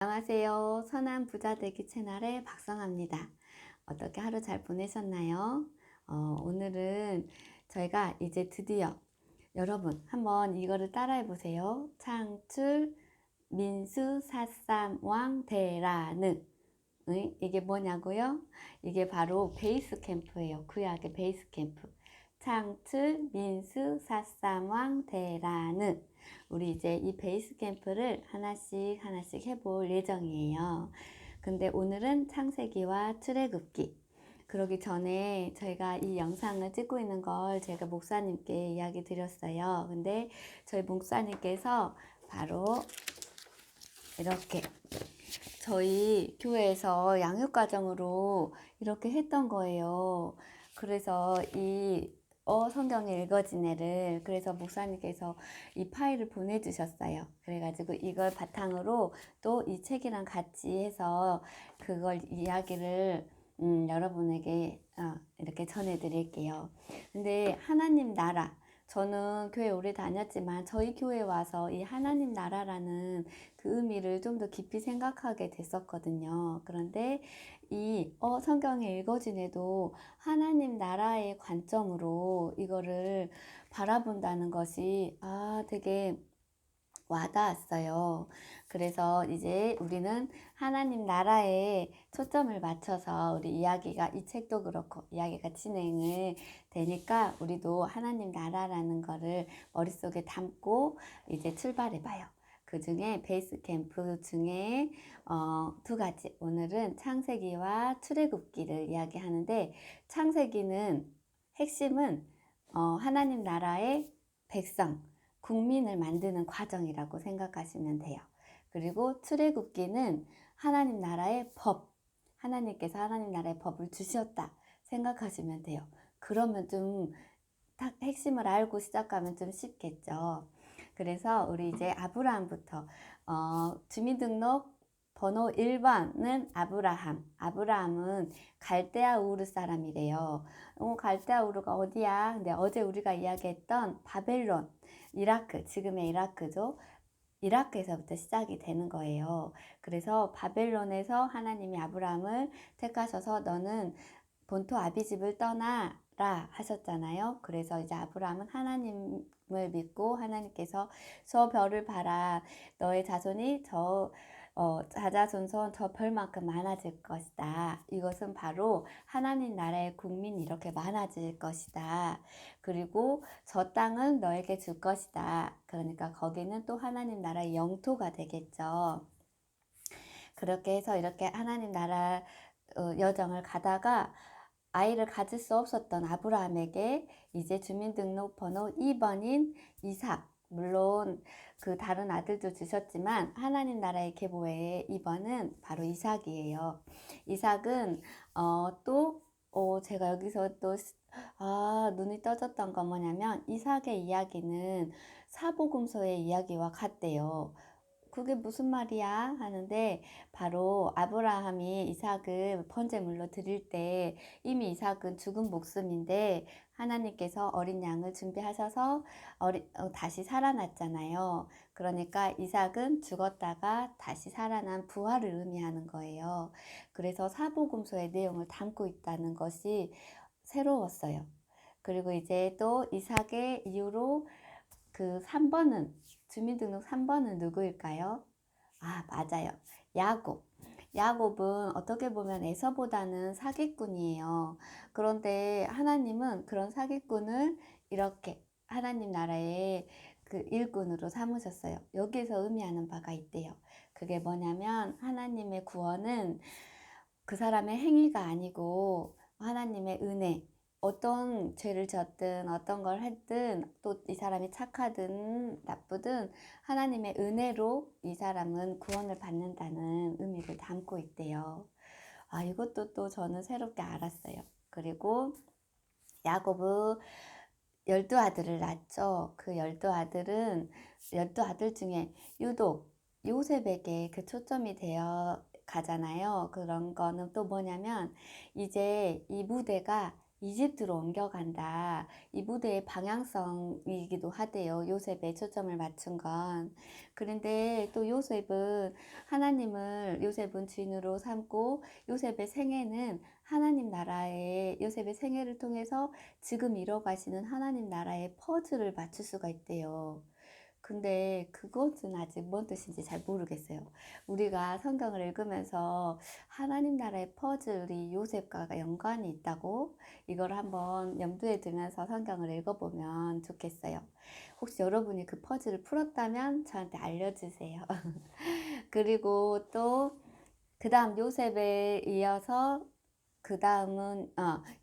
안녕하세요. 선한 부자 되기 채널의 박성아입니다. 어떻게 하루 잘 보내셨나요? 오늘은 저희가 이제 드디어 여러분 한번 이거를 따라해 보세요. 창출 민수 사삼왕 대라는 이게 뭐냐고요? 이게 바로 베이스 캠프예요. 구약의 베이스 캠프. 창출 민수 사삼왕 대라는 우리 이제 이 베이스 캠프를 하나씩 해볼 예정이에요. 근데 오늘은 창세기와 출애굽기. 그러기 전에 저희가 이 영상을 찍고 있는 걸 제가 목사님께 이야기 드렸어요. 근데 저희 목사님께서 바로 이렇게 저희 교회에서 양육과정으로 이렇게 했던 거예요. 그래서 이 성경이 읽어지네를 그래서 목사님께서 이 파일을 보내주셨어요. 그래가지고 이걸 바탕으로 또 이 책이랑 같이 해서 그걸 이야기를 여러분에게 이렇게 전해드릴게요. 근데 하나님 나라 저는 교회 오래 다녔지만 저희 교회 와서 이 하나님 나라라는 그 의미를 좀 더 깊이 생각하게 됐었거든요. 그런데 이 성경에 읽어진 애도 하나님 나라의 관점으로 이거를 바라본다는 것이 되게 와닿았어요. 그래서 이제 우리는 하나님 나라에 초점을 맞춰서 우리 이야기가 이 책도 그렇고 이야기가 진행을 되니까 우리도 하나님 나라라는 거를 머릿속에 담고 이제 출발해 봐요. 그 중에 베이스 캠프 중에 두 가지 오늘은 창세기와 출애굽기를 이야기하는데 창세기는 핵심은 하나님 나라의 백성 국민을 만드는 과정이라고 생각하시면 돼요. 그리고 출애굽기는 하나님 나라의 법, 하나님께서 하나님 나라의 법을 주셨다 생각하시면 돼요. 그러면 좀 핵심을 알고 시작하면 좀 쉽겠죠. 그래서 우리 이제 아브라함부터 주민등록 번호 1번은 아브라함. 아브라함은 갈대아 우르 사람이래요. 갈대아 우르가 어디야? 근데 어제 우리가 이야기했던 바벨론, 이라크, 지금의 이라크죠. 이라크에서부터 시작이 되는 거예요. 그래서 바벨론에서 하나님이 아브라함을 택하셔서 너는 본토 아비집을 떠나라 하셨잖아요. 그래서 이제 아브라함은 하나님을 믿고 하나님께서 저 별을 봐라. 너의 자손이 자자손손 저 별만큼 많아질 것이다. 이것은 바로 하나님 나라의 국민이 이렇게 많아질 것이다. 그리고 저 땅은 너에게 줄 것이다. 그러니까 거기는 또 하나님 나라의 영토가 되겠죠. 그렇게 해서 이렇게 하나님 나라 여정을 가다가 아이를 가질 수 없었던 아브라함에게 이제 주민등록번호 2번인 이삭, 물론 그 다른 아들도 주셨지만 하나님 나라의 계보의 2번은 바로 이삭이에요. 이삭은 제가 여기서 또 눈이 떠졌던 건 뭐냐면 이삭의 이야기는 사복음서의 이야기와 같대요. 그게 무슨 말이야? 하는데 바로 아브라함이 이삭을 번제물로 드릴 때 이미 이삭은 죽은 목숨인데 하나님께서 어린 양을 준비하셔서 다시 살아났잖아요. 그러니까 이삭은 죽었다가 다시 살아난 부활을 의미하는 거예요. 그래서 사복음서의 내용을 담고 있다는 것이 새로웠어요. 그리고 이제 또 이삭의 이후로 그 3번은 주민등록 3번은 누구일까요? 맞아요. 야곱. 야곱은 어떻게 보면 에서보다는 사기꾼이에요. 그런데 하나님은 그런 사기꾼을 이렇게 하나님 나라의 그 일꾼으로 삼으셨어요. 여기에서 의미하는 바가 있대요. 그게 뭐냐면 하나님의 구원은 그 사람의 행위가 아니고 하나님의 은혜, 어떤 죄를 졌든 어떤 걸 했든 또 이 사람이 착하든 나쁘든 하나님의 은혜로 이 사람은 구원을 받는다는 의미를 담고 있대요. 이것도 또 저는 새롭게 알았어요. 그리고 야곱은 12아들을 낳죠. 그 12아들은 12아들 중에 유독 요셉에게 그 초점이 되어 가잖아요. 그런 거는 또 뭐냐면 이제 이 무대가 이집트로 옮겨간다. 이 무대의 방향성이기도 하대요. 요셉에 초점을 맞춘 건. 그런데 또 요셉은 주인으로 삼고 요셉의 생애는 하나님 나라의 요셉의 생애를 통해서 지금 이뤄가시는 하나님 나라의 퍼즐을 맞출 수가 있대요. 근데 그것은 아직 뭔 뜻인지 잘 모르겠어요. 우리가 성경을 읽으면서 하나님 나라의 퍼즐이 요셉과 연관이 있다고 이걸 한번 염두에 두면서 성경을 읽어보면 좋겠어요. 혹시 여러분이 그 퍼즐을 풀었다면 저한테 알려주세요. 그리고 또 그 다음 요셉에 이어서 그 다음은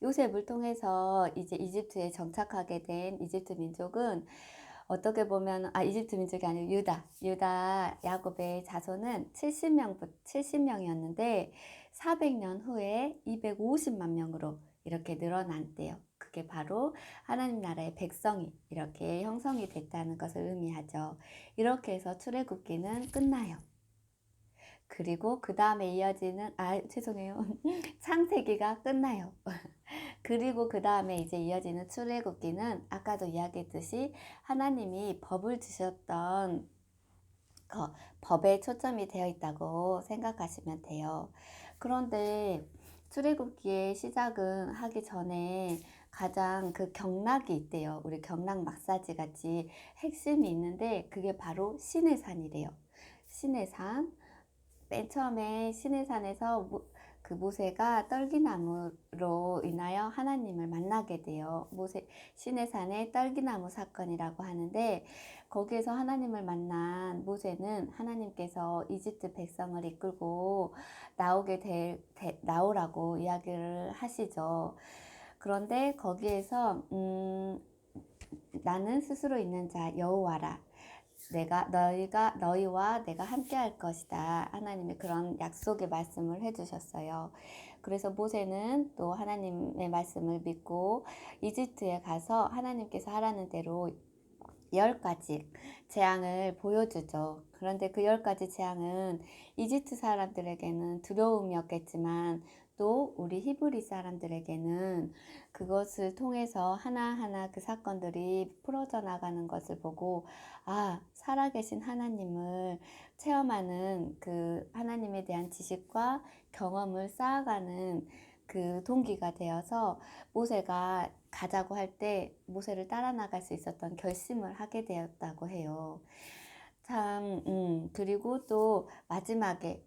요셉을 통해서 이제 이집트에 정착하게 된 이집트 민족은 어떻게 보면 이집트 민족이 아니고 유다 야곱의 자손은 70명이었는데 400년 후에 250만 명으로 이렇게 늘어난대요. 그게 바로 하나님 나라의 백성이 이렇게 형성이 됐다는 것을 의미하죠. 이렇게 해서 출애굽기는 끝나요. 그리고 그 다음에 이어지는 죄송해요. 창세기가 끝나요. 그리고 그 다음에 이제 이어지는 출애굽기는 아까도 이야기했듯이 하나님이 법을 주셨던 법에 초점이 되어 있다고 생각하시면 돼요. 그런데 출애굽기의 시작은 하기 전에 가장 그 경락이 있대요. 우리 경락 마사지 같이 핵심이 있는데 그게 바로 시내산이래요. 시내산. 맨 처음에 시내산에서 그 모세가 떨기나무로 인하여 하나님을 만나게 돼요. 시내산의 떨기나무 사건이라고 하는데 거기에서 하나님을 만난 모세는 하나님께서 이집트 백성을 이끌고 나오라고 이야기를 하시죠. 그런데 거기에서 나는 스스로 있는 자 여호와라. 너희와 내가 함께 할 것이다. 하나님의 그런 약속의 말씀을 해주셨어요. 그래서 모세는 또 하나님의 말씀을 믿고 이집트에 가서 하나님께서 하라는 대로 10가지 재앙을 보여주죠. 그런데 그 10가지 재앙은 이집트 사람들에게는 두려움이었겠지만 또 우리 히브리 사람들에게는 그것을 통해서 하나하나 그 사건들이 풀어져 나가는 것을 보고 살아계신 하나님을 체험하는 그 하나님에 대한 지식과 경험을 쌓아가는 그 동기가 되어서 모세가 가자고 할 때 모세를 따라 나갈 수 있었던 결심을 하게 되었다고 해요. 그리고 또 마지막에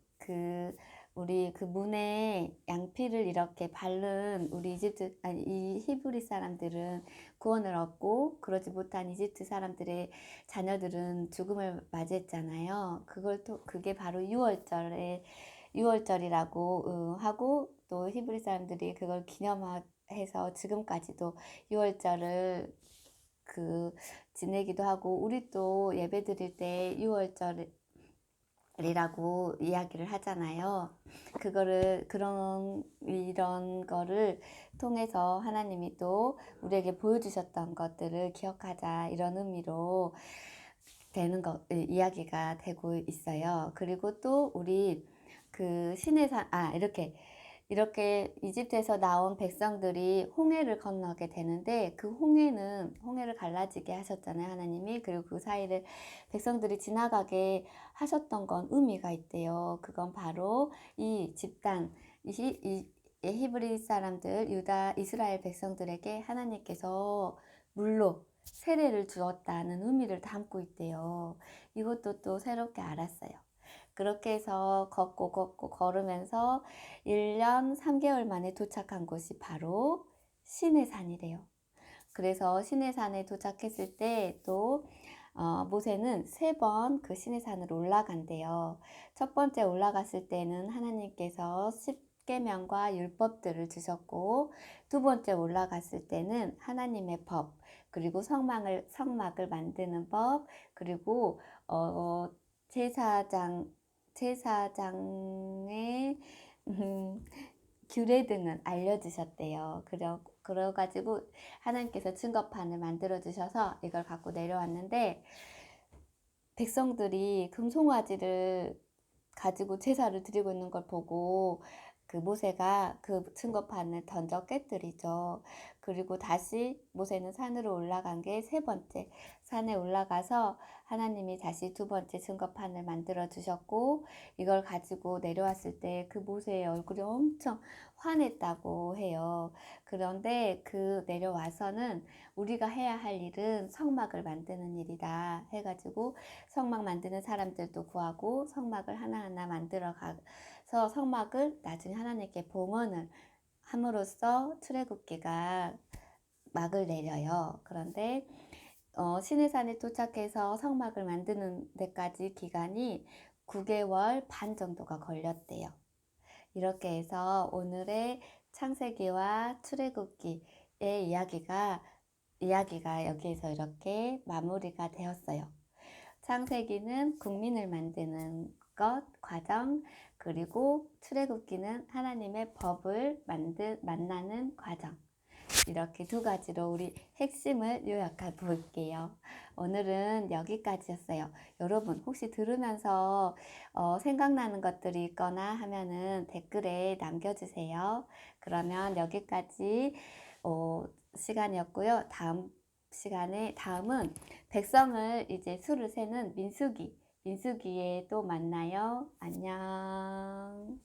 우리 그 문에 양피를 이렇게 바른 이 히브리 사람들은 구원을 얻고 그러지 못한 이집트 사람들의 자녀들은 죽음을 맞이했잖아요. 그게 바로 유월절이라고 하고 또 히브리 사람들이 그걸 기념해서 지금까지도 유월절을 지내기도 하고 우리 또 예배 드릴 때 유월절이라고 이야기를 하잖아요. 이런 거를 통해서 하나님이 또 우리에게 보여주셨던 것들을 기억하자 이런 의미로 이야기가 되고 있어요. 그리고 또 우리 그 시내산 이렇게 이집트에서 나온 백성들이 홍해를 건너게 되는데 그 홍해를 갈라지게 하셨잖아요, 하나님이. 그리고 그 사이를 백성들이 지나가게 하셨던 건 의미가 있대요. 그건 바로 이 집단, 히브리 사람들, 이스라엘 백성들에게 하나님께서 물로 세례를 주었다는 의미를 담고 있대요. 이것도 또 새롭게 알았어요. 그렇게 해서 걷고 걸으면서 1년 3개월 만에 도착한 곳이 바로 시내산이래요. 그래서 시내산에 도착했을 때 또 모세는 3번 그 시내산으로 올라간대요. 첫 번째 올라갔을 때는 하나님께서 10계명과 율법들을 주셨고 두 번째 올라갔을 때는 하나님의 법 그리고 성막을 만드는 법 그리고 제사장의 규례 등은 알려주셨대요. 그래가지고 하나님께서 증거판을 만들어 주셔서 이걸 갖고 내려왔는데 백성들이 금송아지를 가지고 제사를 드리고 있는 걸 보고 그 모세가 그 증거판을 던져 깨뜨리죠. 그리고 다시 모세는 산으로 올라간 게 세 번째. 산에 올라가서 하나님이 다시 두 번째 증거판을 만들어 주셨고, 이걸 가지고 내려왔을 때 그 모세의 얼굴이 엄청 환했다고 해요. 그런데 그 내려와서는 우리가 해야 할 일은 성막을 만드는 일이다 해가지고 성막 만드는 사람들도 구하고 성막을 하나하나 만들어 가서 성막을 나중에 하나님께 봉헌을 함으로써 출애굽기가 막을 내려요. 그런데 시내산에 도착해서 성막을 만드는 데까지 기간이 9개월 반 정도가 걸렸대요. 이렇게 해서 오늘의 창세기와 출애굽기의 이야기가 여기에서 이렇게 마무리가 되었어요. 창세기는 국민을 만드는 것, 과정, 그리고 출애굽기는 하나님의 법을 만나는 과정. 이렇게 두 가지로 우리 핵심을 요약해 볼게요. 오늘은 여기까지였어요. 여러분 혹시 들으면서 생각나는 것들이 있거나 하면은 댓글에 남겨주세요. 그러면 여기까지 시간이었고요. 다음은 백성을 이제 수를 세는 민수기에 또 만나요. 안녕.